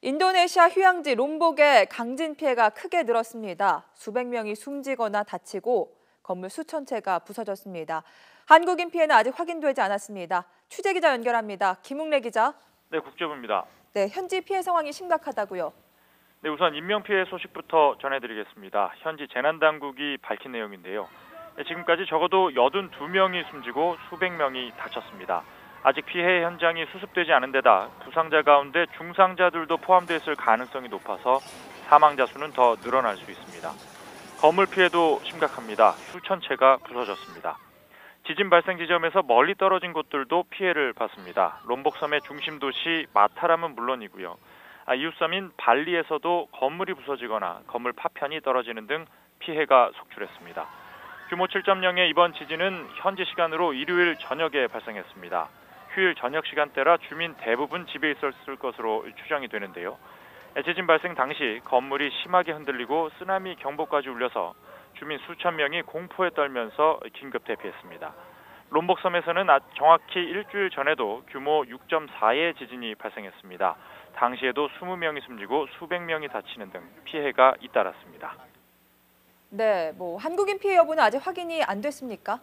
인도네시아 휴양지 롬복에 강진 피해가 크게 늘었습니다. 수백 명이 숨지거나 다치고 건물 수천 채가 부서졌습니다. 한국인 피해는 아직 확인되지 않았습니다. 취재 기자 연결합니다. 김웅래 기자. 네, 국제부입니다. 네, 현지 피해 상황이 심각하다고요. 네, 우선 인명피해 소식부터 전해드리겠습니다. 현지 재난당국이 밝힌 내용인데요. 네, 지금까지 적어도 82명이 숨지고 수백 명이 다쳤습니다. 아직 피해 현장이 수습되지 않은 데다 부상자 가운데 중상자들도 포함되어 있을 가능성이 높아서 사망자 수는 더 늘어날 수 있습니다. 건물 피해도 심각합니다. 수천 채가 부서졌습니다. 지진 발생 지점에서 멀리 떨어진 곳들도 피해를 봤습니다. 롬복섬의 중심 도시 마타람은 물론이고요. 이웃섬인 발리에서도 건물이 부서지거나 건물 파편이 떨어지는 등 피해가 속출했습니다. 규모 7.0의 이번 지진은 현지 시간으로 일요일 저녁에 발생했습니다. 휴일 저녁 시간대라 주민 대부분 집에 있었을 것으로 추정이 되는데요. 지진 발생 당시 건물이 심하게 흔들리고 쓰나미 경보까지 울려서 주민 수천 명이 공포에 떨면서 긴급 대피했습니다. 롬복섬에서는 정확히 일주일 전에도 규모 6.4의 지진이 발생했습니다. 당시에도 20명이 숨지고 수백 명이 다치는 등 피해가 잇따랐습니다. 네, 한국인 피해 여부는 아직 확인이 안 됐습니까?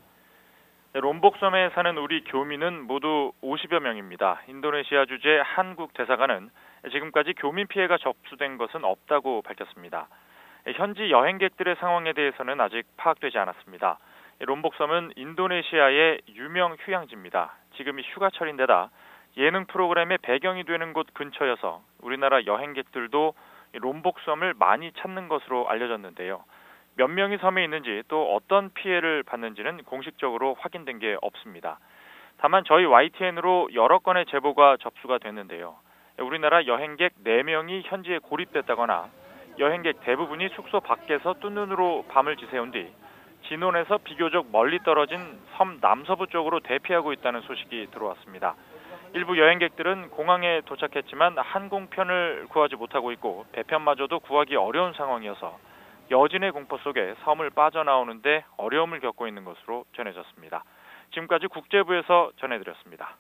네, 롬복섬에 사는 우리 교민은 모두 50여 명입니다. 인도네시아 주재 한국 대사관은 지금까지 교민 피해가 접수된 것은 없다고 밝혔습니다. 현지 여행객들의 상황에 대해서는 아직 파악되지 않았습니다. 롬복섬은 인도네시아의 유명 휴양지입니다. 지금이 휴가철인데다 예능 프로그램의 배경이 되는 곳 근처여서 우리나라 여행객들도 롬복섬을 많이 찾는 것으로 알려졌는데요. 몇 명이 섬에 있는지 또 어떤 피해를 받는지는 공식적으로 확인된 게 없습니다. 다만 저희 YTN으로 여러 건의 제보가 접수가 됐는데요. 우리나라 여행객 4명이 현지에 고립됐다거나 여행객 대부분이 숙소 밖에서 뜬 눈으로 밤을 지새운 뒤 진원에서 비교적 멀리 떨어진 섬 남서부 쪽으로 대피하고 있다는 소식이 들어왔습니다. 일부 여행객들은 공항에 도착했지만 항공편을 구하지 못하고 있고 배편마저도 구하기 어려운 상황이어서 여진의 공포 속에 섬을 빠져나오는데 어려움을 겪고 있는 것으로 전해졌습니다. 지금까지 국제부에서 전해드렸습니다.